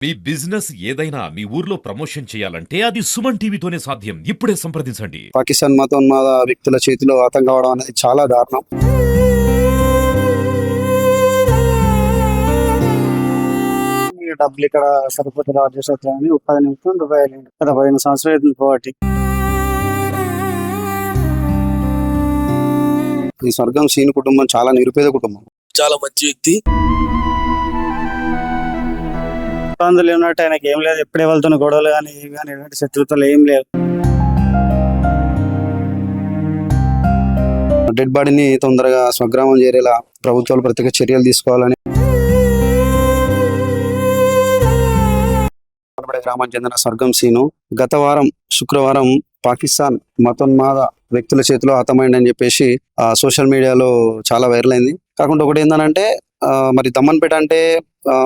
మీ business ఏదైనా మీ ఊర్లో promotion చేయాలంటే అది సుమన్ టీవీతోనే సాధ్యం. ఇప్పుడే సంప్రదించండి. పాకిస్తాన్ మతోన్మాద వ్యక్తుల చేతిలో హతం కావడం అనేది చాలా దారుణం. డబ్బులు ఇక్కడ సరిపోతే రాజేశ్వరాన్ని ఉపాధి నిమిత్తం దుబాయ్ వెళ్ళిండు. గత 15 సంవత్సరాలు అవుతుంది పోవటి. ఈ స్వర్గం సీన్ కుటుంబం చాలా నిరుపేద కుటుంబం. చాలా మంచి వ్యక్తి. ఇబ్బందులు ఉన్నట్టు ఆయనకి ఏం లేదు. ఎప్పుడే వెళ్తున్న గొడవలు కానీ ఏం కానీ ఎలాంటి శత్రుత్వాలు ఏం లేవు. డెడ్ బాడీని తొందరగా స్వగ్రామం చేరేలా ప్రభుత్వాలు ప్రత్యేక చర్యలు తీసుకోవాలని గ్రామానికి చెందిన స్వర్గం సీను గత వారం శుక్రవారం పాకిస్తాన్ మతోన్మాద వ్యక్తుల చేతిలో హతమైందని చెప్పేసి సోషల్ మీడియాలో చాలా వైరల్ అయింది. కాకుండా ఒకటి ఏంటంటే మరి దమ్మన్పేట అంటే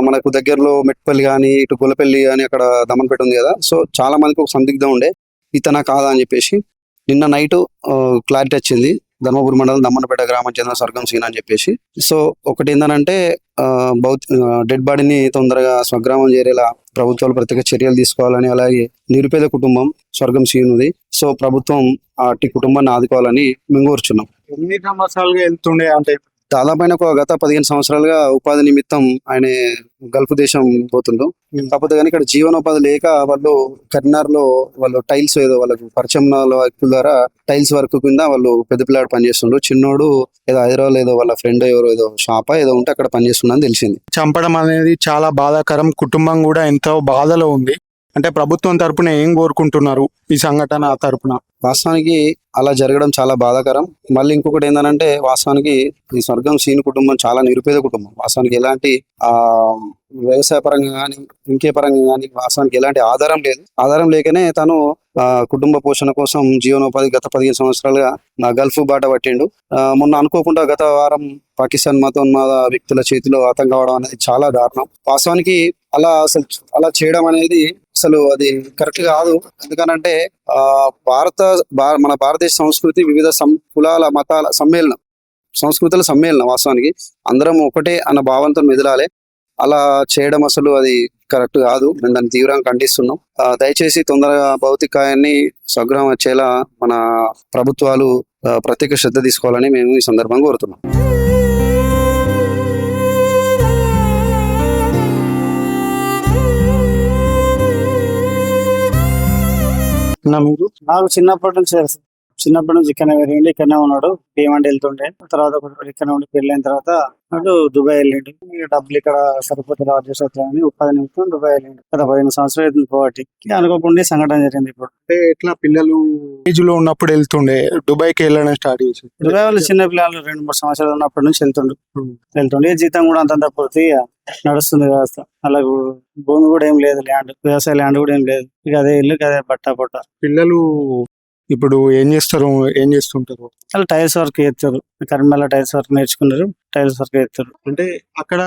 మనకు దగ్గరలో మెట్పల్లి కానీ ఇటు గొల్లపల్లి కానీ అక్కడ దమ్మన్పేట ఉంది కదా. సో చాలా మందికి ఒక సందిగ్ధం ఉండే ఇతనా కాదా అని చెప్పేసి. నిన్న నైట్ క్లారిటీ వచ్చింది. ధర్మపురి మండలం దమ్మన్పేట గ్రామం చెందిన స్వర్గం సీన్ అని చెప్పేసి. సో ఒకటి ఏంటంటే డెడ్ బాడీని తొందరగా స్వగ్రామం చేరేలా ప్రభుత్వాలు ప్రత్యేక చర్యలు తీసుకోవాలని, అలాగే నిరుపేద కుటుంబం స్వర్గం సీనుది. సో ప్రభుత్వం అట్టి కుటుంబాన్ని ఆదుకోవాలని మేము కోరుచున్నాం. ఎన్ని సంవత్సరాలుగా వెళ్తుండే అంటే దాదాపు గత 15 సంవత్సరాలుగా ఉపాధి నిమిత్తం ఆయన గల్ఫ్ దేశం పోతుండ్రు. కాకపోతే కానీ ఇక్కడ జీవనోపాధి లేక వాళ్ళు కరీంనగర్ లో వాళ్ళు టైల్స్ ఏదో వాళ్ళకు పరిచయం వ్యక్తుల ద్వారా టైల్స్ వర్క్ కింద వాళ్ళు పెద్ద పిల్లాడు పనిచేస్తుండ్రు. చిన్నోడు ఏదో హైదరాబాద్ ఏదో వాళ్ళ ఫ్రెండ్ ఎవరో ఏదో షాపా ఏదో ఉంటే అక్కడ పనిచేస్తుండని తెలిసింది. చంపడం అనేది చాలా బాధాకరం. కుటుంబం కూడా ఎంతో బాధలో ఉంది. అంటే ప్రభుత్వం తరపున ఏం కోరుకుంటున్నారు ఈ సంఘటన తరపున? వాస్తవానికి అలా జరగడం చాలా బాధాకరం. మళ్ళీ ఇంకొకటి ఏంటంటే వాస్తవానికి ఈ స్వర్గం సీన్ కుటుంబం చాలా నిరుపేద కుటుంబం. వాస్తవానికి ఎలాంటి వ్యవసాయ పరంగా కానీ ఇంకే పరంగా కానీ వాస్తవానికి ఎలాంటి ఆధారం లేదు. ఆధారం లేకనే తను కుటుంబ పోషణ కోసం జీవనోపాధి గత 15 సంవత్సరాలుగా గల్ఫ్ బాట పట్టిండు. మొన్న అనుకోకుండా గత వారం పాకిస్తాన్ మతోన్మాద వ్యక్తుల చేతిలో హతం కావడం అనేది చాలా దారుణం. వాస్తవానికి అలా చేయడం అనేది అసలు అది కరెక్ట్ కాదు. ఎందుకనంటే మన భారతదేశ సంస్కృతి వివిధ కులాల మతాల సమ్మేళనం, సంస్కృతుల సమ్మేళనం. వాస్తవానికి అందరం ఒకటే అన్న భావంతో మెదలాలి. అలా చేయడం అసలు అది కరెక్ట్ కాదు. మేము దాన్ని తీవ్రంగా ఖండిస్తున్నాం. దయచేసి తొందరగా భౌతికాయాన్ని స్వగ్రామం వచ్చేలా మన ప్రభుత్వాలు ప్రత్యేక శ్రద్ధ తీసుకోవాలని మేము ఈ సందర్భంగా కోరుతున్నాం. నాకు చిన్నప్పటి నుంచి ఇక్కడనే పెరిగిండు, ఇక్కడనే ఉన్నాడు. పేమెంట్ వెళ్తుండే. తర్వాత ఇక్కడనే ఉండి పెళ్ళైన తర్వాత అటు దుబాయ్ వెళ్ళిండు. డబ్బులు ఇక్కడ సరిపోతే రాజేశ్వరాన్ని ఉపాధి నిమిత్తం దుబాయ్ వెళ్ళిండు. గత 15 సంవత్సరాలు అవుతుంది పోవటి. అనుకోకుండా సంఘటన జరిగింది. ఇప్పుడు అంటే ఎట్లా పిల్లలు ఏజ్ లో ఉన్నప్పుడు వెళ్తుండే దుబాయ్కి వెళ్ళడం స్టార్ట్ చేసి దుబాయ్ వాళ్ళు చిన్న పిల్లలు 2-3 సంవత్సరాలు ఉన్నప్పటి నుంచి వెళ్తుండే. జీతం కూడా అంతంత పూర్తి నడుస్తుంది వ్యవస్థ. అలాగే భూమి కూడా ఏం లేదు, వ్యవసాయ ల్యాండ్ కూడా ఏం లేదు. ఇక అదే ఇల్లు అదే పట్ట. పిల్లలు ఇప్పుడు ఏం చేస్తుంటారు? వాళ్ళు టైల్స్ వర్క్ చేస్తారు. కరీంనగర్ టైల్స్ వర్క్ నేర్చుకున్నారు. టైల్స్ వర్క్ చేస్తారు. అంటే అక్కడ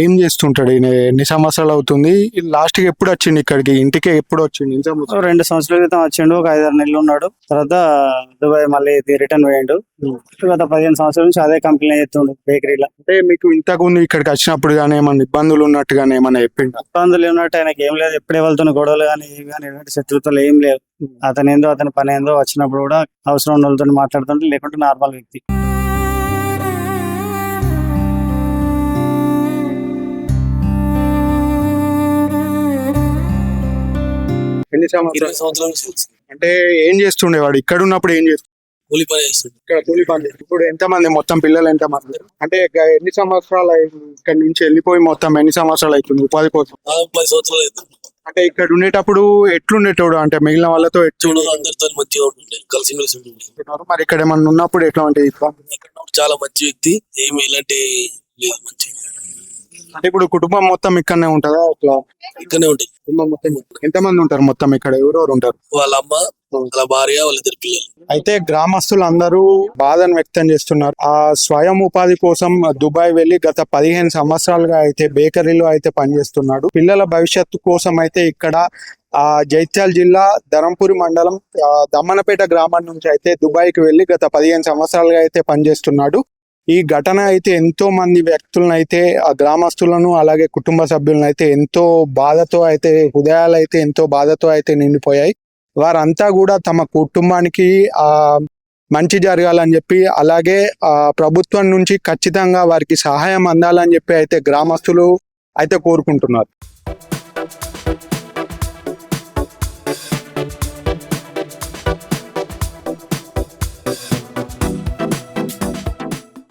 ఏం చేస్తుంటాడు? ఎన్ని సంవత్సరాలు అవుతుంది? లాస్ట్ కి ఎప్పుడు వచ్చిండు ఇక్కడికి? ఇంటికి ఎప్పుడు వచ్చిండు? 2 సంవత్సరాల క్రితం వచ్చిండు. ఒక 5-6 నెలలు ఉన్నాడు. తర్వాత దుబాయ్ మళ్ళీ రిటర్న్ పోయిండు. గత 15 సంవత్సరాల నుంచి అదే కంపెనీ చేస్తుండు, బేకరీలో. అంటే మీకు ఇంతకు ముందు ఇక్కడికి వచ్చినప్పుడు కానీ ఏమన్నా ఇబ్బందులు ఉన్నట్టుగానే ఏమన్నా చెప్పిండు? ఇబ్బందులు ఉన్నట్టు ఆయనకి ఏం లేదు. ఎప్పుడే వెళ్తున్న గొడవలు కానీ ఏం కానీ ఎలాంటి శత్రుత్వాలు ఏం లేవు. అతని పని ఏందో వచ్చినప్పుడు కూడా అవసరం ఉన్న వాళ్ళతో మాట్లాడుతుంటే, లేకుంటే నార్మల్ వ్యక్తి. ఎన్ని 20 సంవత్సరాల నుంచి అంటే ఏం చేస్తుండేవాడు? ఇక్కడ ఉన్నప్పుడు ఏం చేస్తుండే? కూలి పని చేస్తుంది. ఇక్కడ కూలి పని. ఇప్పుడు ఎంతమంది మొత్తం పిల్లలు ఎంతమంది? అంటే ఎన్ని సంవత్సరాలు ఇక్కడ నుంచి వెళ్ళిపోయి మొత్తం ఎన్ని సంవత్సరాలు అవుతుంది ఉపాధి కోసం? 10 సంవత్సరాలు అవుతుంది. అంటే ఇక్కడ ఉండేటప్పుడు ఎట్లుండేటోడు? అంటే మిగిలిన వాళ్ళతో అందరితో మంచిగా ఉంటుండే, కలిసిమెలిసి ఉంటుండే. మరి ఇక్కడ ఏమన్నా ఉన్నప్పుడు ఎట్లా అంటే ఇక్కడ చాలా మంచి వ్యక్తి. ఏమి ఇలాంటి లేదు, మంచి. అంటే ఇప్పుడు కుటుంబం మొత్తం ఇక్కడనే ఉంటుందా? అట్లా ఇక్కడనే ఉంటుంది. కుటుంబం మొత్తం ఎంతమంది ఉంటారు మొత్తం ఇక్కడ? ఎవరెవరు ఉంటారు? వాళ్ళ అమ్మ, వాళ్ళ భార్య, వాళ్ళ 2 పిల్లలు. అయితే గ్రామస్తులు అందరూ బాధను వ్యక్తం చేస్తున్నారు. ఆ స్వయం ఉపాధి కోసం దుబాయ్ వెళ్లి గత 15 సంవత్సరాలుగా అయితే బేకరీలో అయితే పనిచేస్తున్నాడు. పిల్లల భవిష్యత్తు కోసం అయితే ఇక్కడ జైత్యాల జిల్లా ధర్మపురి మండలం దమ్మనపేట గ్రామం నుంచి అయితే దుబాయ్కి వెళ్లి గత 15 సంవత్సరాలుగా అయితే పనిచేస్తున్నాడు. ఈ ఘటన అయితే ఎంతో మంది వ్యక్తులను అయితే ఆ గ్రామస్తులను అలాగే కుటుంబ సభ్యులను అయితే ఎంతో బాధతో అయితే హృదయాలు అయితే ఎంతో బాధతో అయితే నిండిపోయాయి. వారంతా కూడా తమ కుటుంబానికి మంచి జరగాలని చెప్పి అలాగే ప్రభుత్వం నుంచి ఖచ్చితంగా వారికి సహాయం అందాలని చెప్పి అయితే గ్రామస్తులు అయితే కోరుకుంటున్నారు.